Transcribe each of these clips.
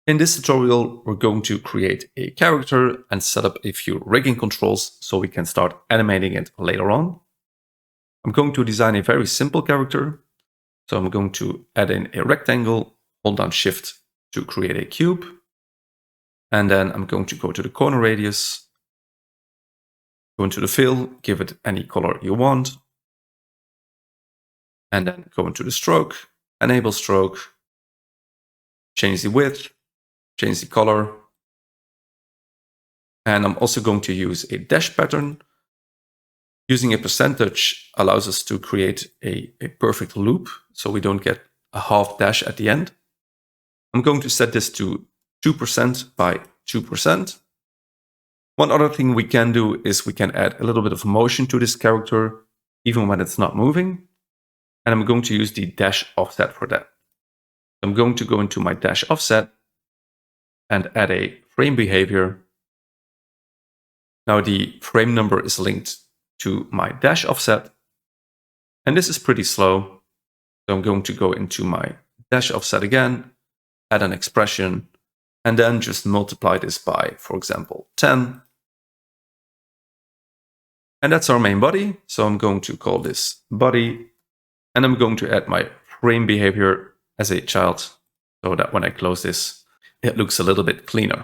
In this tutorial, we're going to create a character and set up a few rigging controls so we can start animating it later on. I'm going to design a very simple character. So I'm going to add in a rectangle, hold down Shift to create a cube. And then I'm going to go to the corner radius, go into the fill, give it any color you want. And then go into the stroke, enable stroke, change the width, change the color. And I'm also going to use a dash pattern. Using a percentage allows us to create a perfect loop, so we don't get a half dash at the end. I'm going to set this to 2% by 2%. One other thing we can do is we can add a little bit of motion to this character, even when it's not moving. And I'm going to use the dash offset for that. I'm going to go into my dash offset and add a frame behavior. Now the frame number is linked to my dash offset, and this is pretty slow. So I'm going to go into my dash offset again, add an expression, and then just multiply this by, for example, 10. And that's our main body. So I'm going to call this body, and I'm going to add my frame behavior as a child so that when I close this, it looks a little bit cleaner.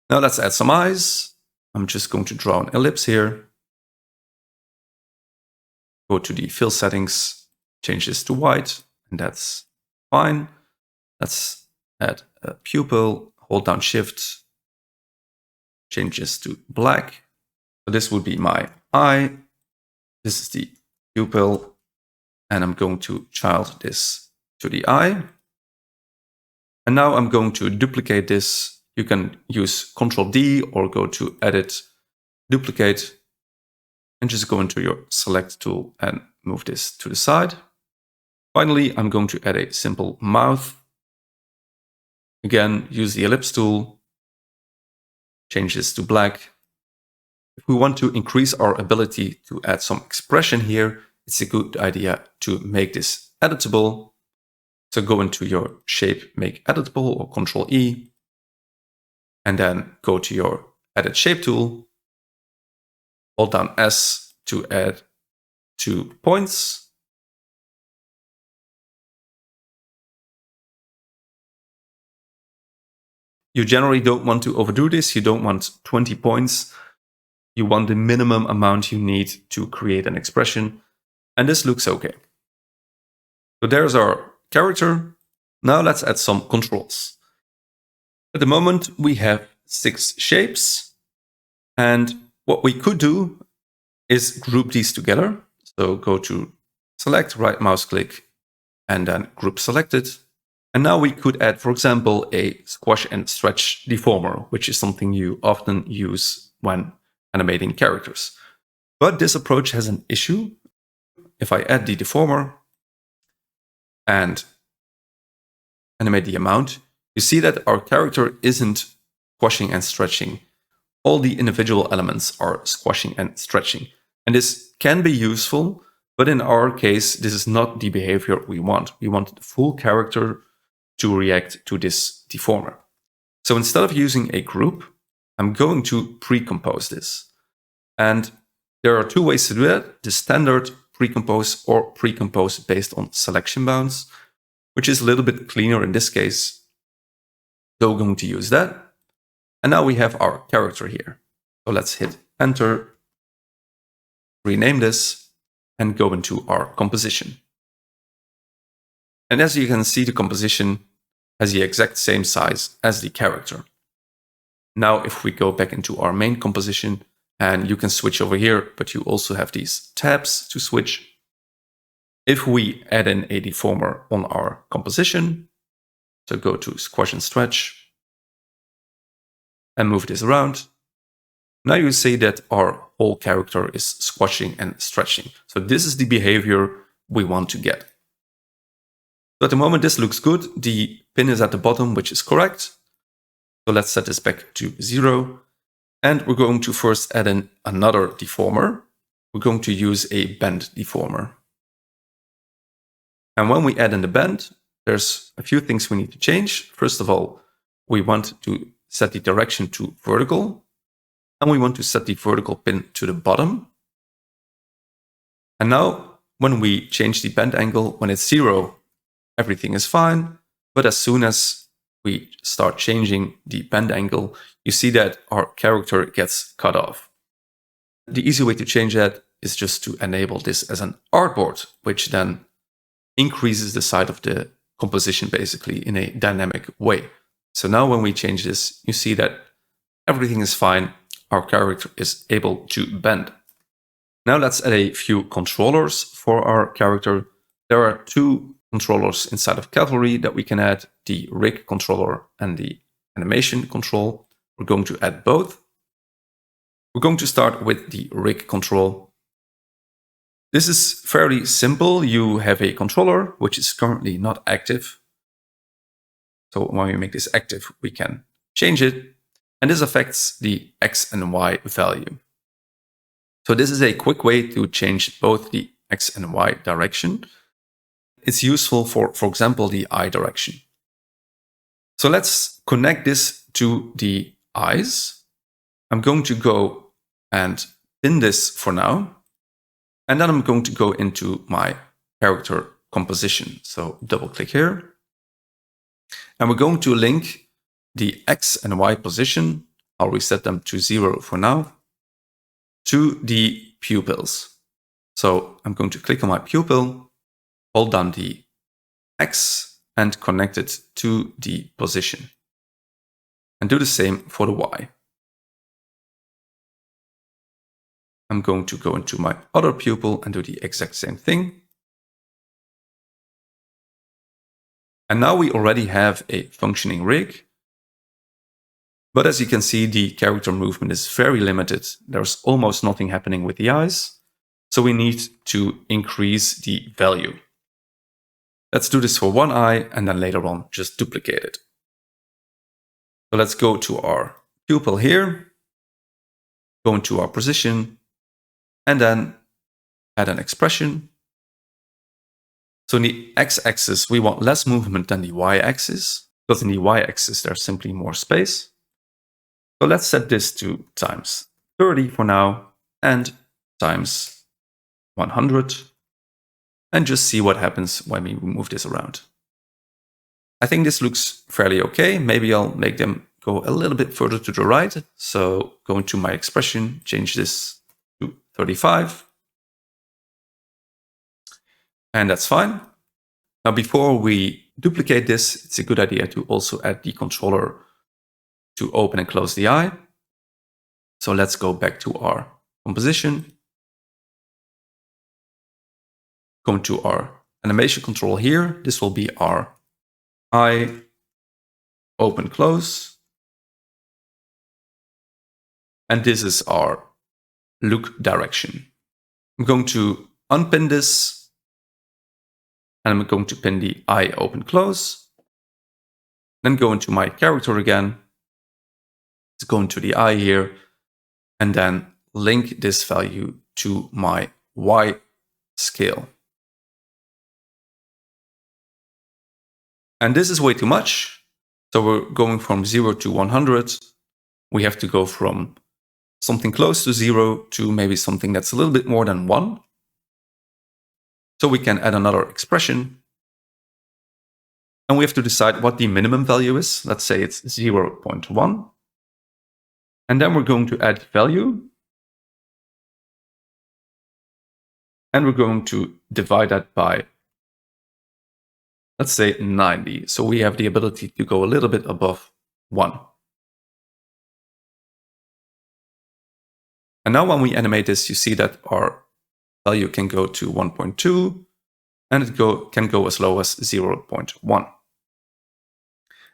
Now let's add some eyes. I'm just going to draw an ellipse here. Go to the fill settings, change this to white, and that's fine. Let's add a pupil, hold down Shift, change this to black. So this would be my eye. This is the pupil, and I'm going to child this to the eye. And now I'm going to duplicate this. You can use Ctrl D or go to Edit, Duplicate, and just go into your Select tool and move this to the side. Finally, I'm going to add a simple mouth. Again, use the Ellipse tool, change this to black. If we want to increase our ability to add some expression here, it's a good idea to make this editable. So go into your Shape, Make Editable, or Ctrl E, and then go to your Edit Shape tool, hold down S to add 2 points. You generally don't want to overdo this. You don't want 20 points. You want the minimum amount you need to create an expression. And this looks okay. So there's our character. Now let's add some controls. At the moment, we have 6 shapes. And what we could do is group these together. So go to Select, right mouse click, and then Group Selected. And now we could add, for example, a squash and stretch deformer, which is something you often use when animating characters. But this approach has an issue. If I add the deformer and animate the amount, you see that our character isn't squashing and stretching. All the individual elements are squashing and stretching. And this can be useful, but in our case, this is not the behavior we want. We want the full character to react to this deformer. So instead of using a group, I'm going to pre-compose this. And there are 2 ways to do that: the standard pre-compose or pre-compose based on selection bounds, which is a little bit cleaner in this case. So we're going to use that. And now we have our character here. So let's hit Enter, rename this, and go into our composition. And as you can see, the composition has the exact same size as the character. Now, if we go back into our main composition, and you can switch over here, but you also have these tabs to switch. If we add in a deformer on our composition, so go to Squash and Stretch, and move this around. Now you see that our whole character is squashing and stretching. So this is the behavior we want to get. So at the moment, this looks good. The pin is at the bottom, which is correct. So let's set this back to 0. And we're going to first add in another deformer. We're going to use a bend deformer. And when we add in the bend, there's a few things we need to change. First of all, we want to set the direction to vertical, and we want to set the vertical pin to the bottom. And now when we change the bend angle, when it's 0, everything is fine. But as soon as we start changing the bend angle, you see that our character gets cut off. The easy way to change that is just to enable this as an artboard, which then increases the size of the composition basically in a dynamic way. So now when we change this, you see that everything is fine. Our character is able to bend. Now let's add a few controllers for our character. There are 2 controllers inside of Cavalry that we can add, the rig controller and the animation control. We're going to add both. We're going to start with the rig control. This is fairly simple. You have a controller which is currently not active. So when we make this active, we can change it. And this affects the X and Y value. So this is a quick way to change both the X and Y direction. It's useful for example, the eye direction. So let's connect this to the eyes. I'm going to go and pin this for now. And then I'm going to go into my character composition. So double click here. And we're going to link the X and Y position. I'll reset them to 0 for now, to the pupils. So I'm going to click on my pupil, hold down the X and connect it to the position. And do the same for the Y. I'm going to go into my other pupil and do the exact same thing. And now we already have a functioning rig. But as you can see, the character movement is very limited. There's almost nothing happening with the eyes. So we need to increase the value. Let's do this for one eye and then later on just duplicate it. So let's go to our pupil here, go into our position, and then add an expression. So in the x-axis, we want less movement than the y-axis, because in the y-axis there's simply more space. So let's set this to times 30 for now, and times 100, and just see what happens when we move this around. I think this looks fairly okay. Maybe I'll make them go a little bit further to the right. So go into my expression, change this to 35. And that's fine. Now, before we duplicate this, it's a good idea to also add the controller to open and close the eye. So let's go back to our composition. Go into our animation control here. This will be our eye, open, close. And this is our look direction. I'm going to unpin this. And I'm going to pin the eye, open, close. Then go into my character again. Let's go into the eye here. And then link this value to my Y scale. And this is way too much. So we're going from 0 to 100. We have to go from something close to 0 to maybe something that's a little bit more than 1. So we can add another expression. And we have to decide what the minimum value is. Let's say it's 0.1. And then we're going to add value. And we're going to divide that by, let's say, 90. So we have the ability to go a little bit above 1. And now when we animate this, you see that our value can go to 1.2, and it can go as low as 0.1.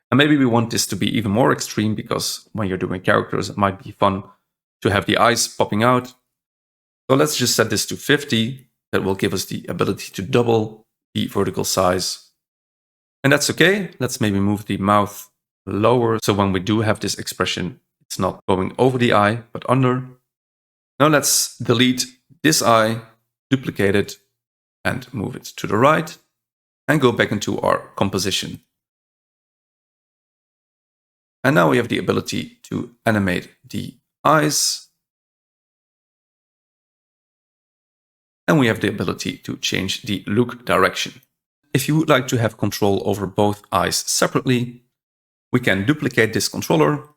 And maybe we want this to be even more extreme, because when you're doing characters, it might be fun to have the eyes popping out. So let's just set this to 50. That will give us the ability to double the vertical size. And that's okay. Let's maybe move the mouth lower. So when we do have this expression, it's not going over the eye, but under. Now let's delete this eye, duplicate it, and move it to the right, and go back into our composition. And now we have the ability to animate the eyes. And we have the ability to change the look direction. If you would like to have control over both eyes separately, we can duplicate this controller.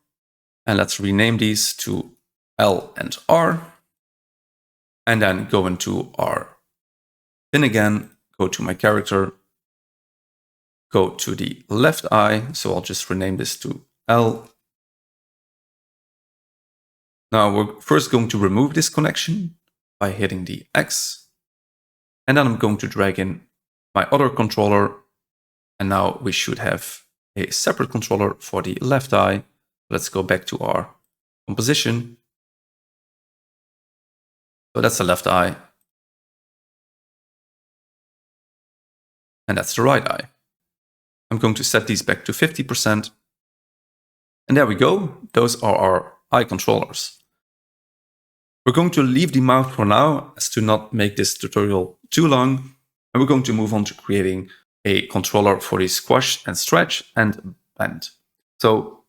And let's rename these to L and R. And then go into our bin again, go to my character, go to the left eye. So I'll just rename this to L. Now we're first going to remove this connection by hitting the X. And then I'm going to drag in my other controller. And now we should have a separate controller for the left eye. Let's go back to our composition. So that's the left eye. And that's the right eye. I'm going to set these back to 50%. And there we go. Those are our eye controllers. We're going to leave the mouth for now as to not make this tutorial too long. And we're going to move on to creating a controller for the squash and stretch and bend. So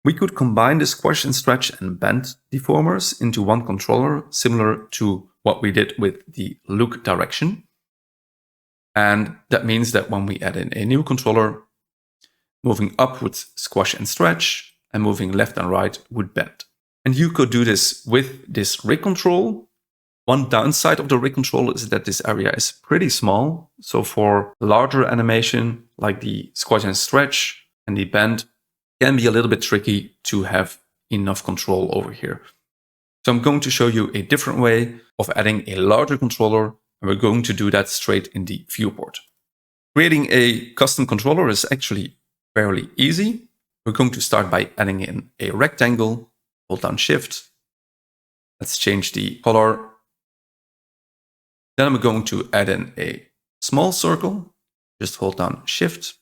we could combine the squash and stretch and bend deformers into one controller, similar to what we did with the look direction. And that means that when we add in a new controller, moving up would squash and stretch, and moving left and right would bend. And you could do this with this rig control. One downside of the rig control is that this area is pretty small. So for larger animation, like the squash and stretch and the bend, it can be a little bit tricky to have enough control over here. So I'm going to show you a different way of adding a larger controller, and we're going to do that straight in the viewport. Creating a custom controller is actually fairly easy. We're going to start by adding in a rectangle. Hold down Shift. Let's change the color. Then I'm going to add in a small circle. Just hold down Shift.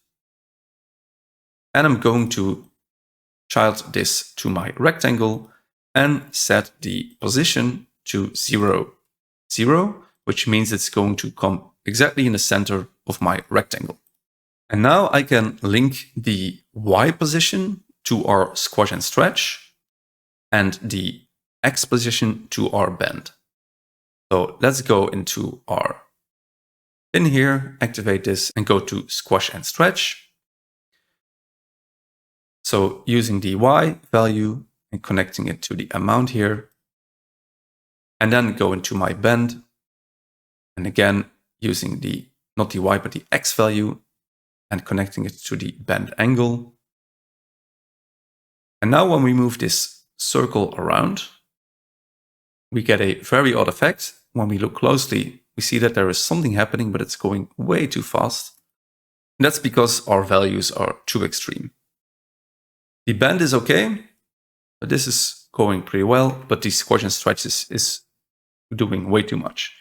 And I'm going to child this to my rectangle and set the position to 0, 0, which means it's going to come exactly in the center of my rectangle. And now I can link the Y position to our squash and stretch and the X position to our bend. So let's go into our bin here, activate this and go to squash and stretch. So using the Y value and connecting it to the amount here, and then go into my bend. And again, using the, not the Y, but the X value and connecting it to the bend angle. And now when we move this circle around, we get a very odd effect. When we look closely, we see that there is something happening, but it's going way too fast. And that's because our values are too extreme. The bend is okay, but this is going pretty well, but the squash and stretch is doing way too much.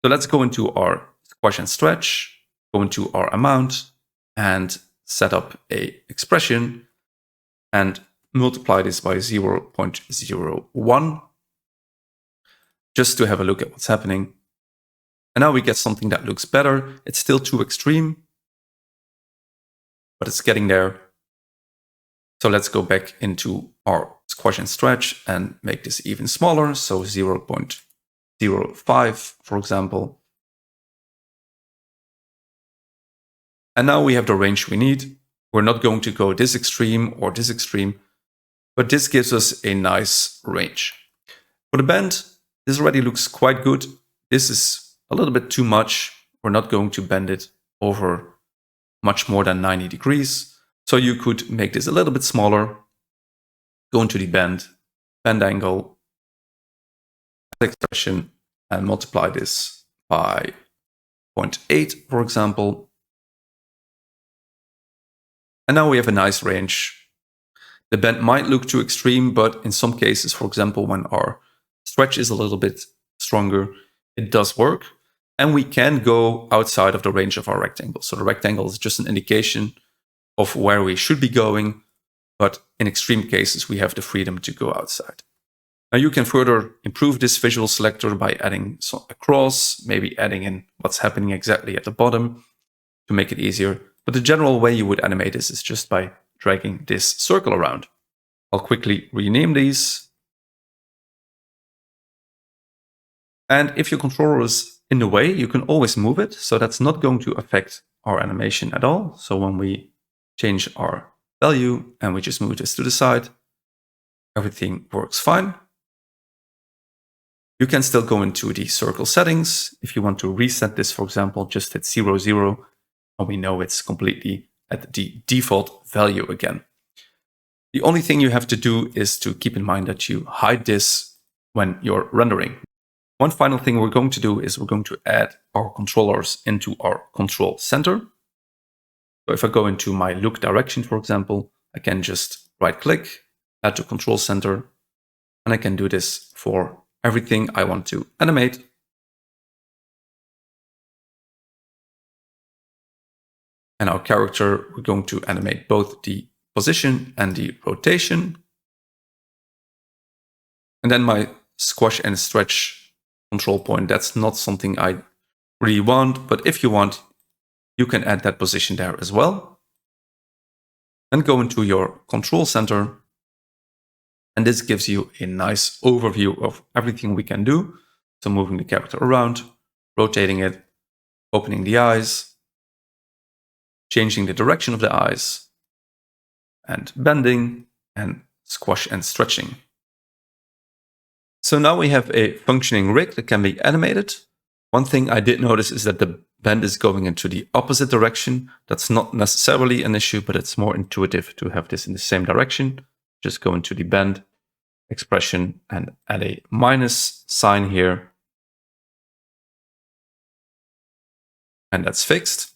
So let's go into our squash and stretch, go into our amount, and set up a expression and multiply this by 0.01 just to have a look at what's happening. And now we get something that looks better. It's still too extreme, but it's getting there. So let's go back into our squash and stretch and make this even smaller. So 0.05, for example. And now we have the range we need. We're not going to go this extreme or this extreme, but this gives us a nice range. For the bend, this already looks quite good. This is a little bit too much. We're not going to bend it over much more than 90 degrees. So you could make this a little bit smaller, go into the bend angle, expression, and multiply this by 0.8, for example. And now we have a nice range. The bend might look too extreme, but in some cases, for example, when our stretch is a little bit stronger, it does work. And we can go outside of the range of our rectangle. So the rectangle is just an indication of where we should be going, but in extreme cases, we have the freedom to go outside. Now you can further improve this visual selector by adding a cross, maybe adding in what's happening exactly at the bottom to make it easier. But the general way you would animate this is just by dragging this circle around. I'll quickly rename these. And if your controller is in the way, you can always move it. So that's not going to affect our animation at all. So when we change our value and we just move this to the side, everything works fine. You can still go into the circle settings. If you want to reset this, for example, just hit 0, 0, and we know it's completely at the default value again. The only thing you have to do is to keep in mind that you hide this when you're rendering. One final thing we're going to do is we're going to add our controllers into our control center. So if I go into my look direction, for example, I can just right click, add to control center, and I can do this for everything I want to animate. And our character, we're going to animate both the position and the rotation. And then my squash and stretch control point, that's not something I really want, but if you want, you can add that position there as well. And go into your control center. And this gives you a nice overview of everything we can do. So moving the character around, rotating it, opening the eyes, changing the direction of the eyes, and bending, and squash and stretching. So now we have a functioning rig that can be animated. One thing I did notice is that the bend is going into the opposite direction. That's not necessarily an issue, but it's more intuitive to have this in the same direction. Just go into the bend expression and add a minus sign here. And that's fixed.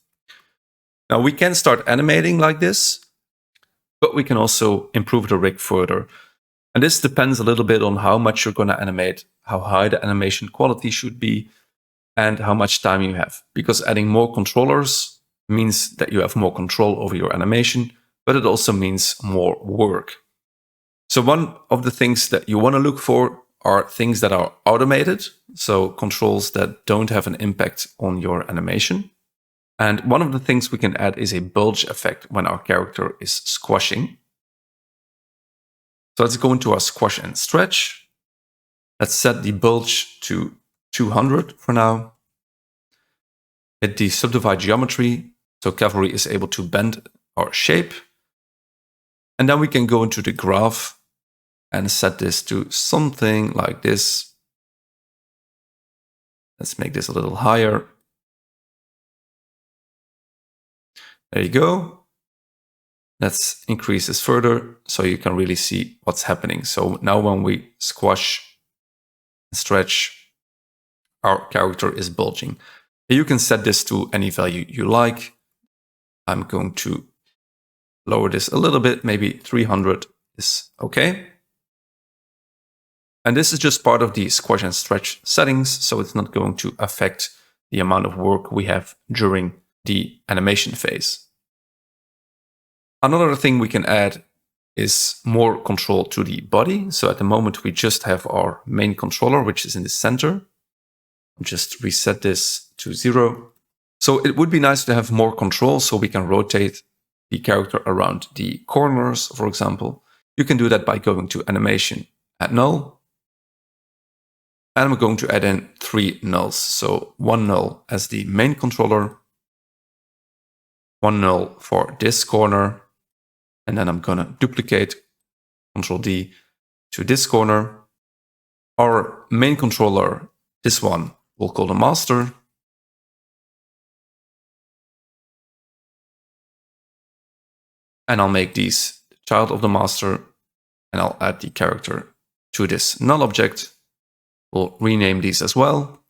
Now we can start animating like this, but we can also improve the rig further. And this depends a little bit on how much you're going to animate, how high the animation quality should be, and how much time you have. Because adding more controllers means that you have more control over your animation, but it also means more work. So one of the things that you want to look for are things that are automated, so controls that don't have an impact on your animation. And one of the things we can add is a bulge effect when our character is squashing. So let's go into our squash and stretch. Let's set the bulge to 200 for now. Hit the subdivide geometry, so Cavalry is able to bend our shape. And then we can go into the graph and set this to something like this. Let's make this a little higher. There you go. Let's increase this further so you can really see what's happening. So now when we squash and stretch, our character is bulging. You can set this to any value you like. I'm going to lower this a little bit, maybe 300 is okay. And this is just part of the squash and stretch settings, so it's not going to affect the amount of work we have during the animation phase. Another thing we can add is more control to the body. So at the moment we just have our main controller, which is in the center. Just reset this to 0. So it would be nice to have more control so we can rotate the character around the corners, for example. You can do that by going to animation, add null. And I'm going to add in 3 nulls. So 1 null as the main controller, 1 null for this corner, and then I'm going to duplicate, Ctrl D, to this corner. Our main controller, this one, we'll call the master. And I'll make these the child of the master, and I'll add the character to this null object. We'll rename these as well.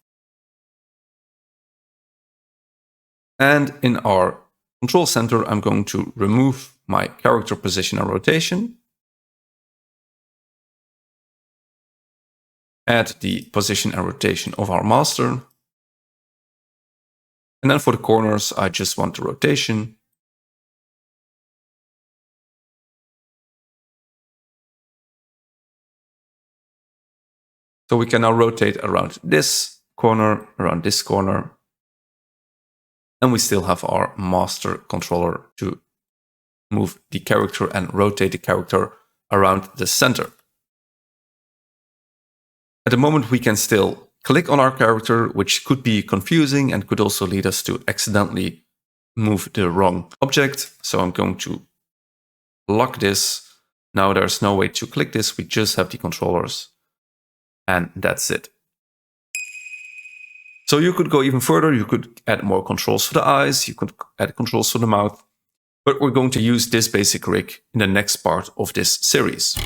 And in our control center, I'm going to remove my character position and rotation. Add the position and rotation of our master. And then for the corners, I just want the rotation. So we can now rotate around this corner, and we still have our master controller to move the character and rotate the character around the center. At the moment, we can still click on our character, which could be confusing and could also lead us to accidentally move the wrong object. So I'm going to lock this. Now there's no way to click this. We just have the controllers and that's it. So you could go even further. You could add more controls for the eyes. You could add controls for the mouth. But we're going to use this basic rig in the next part of this series.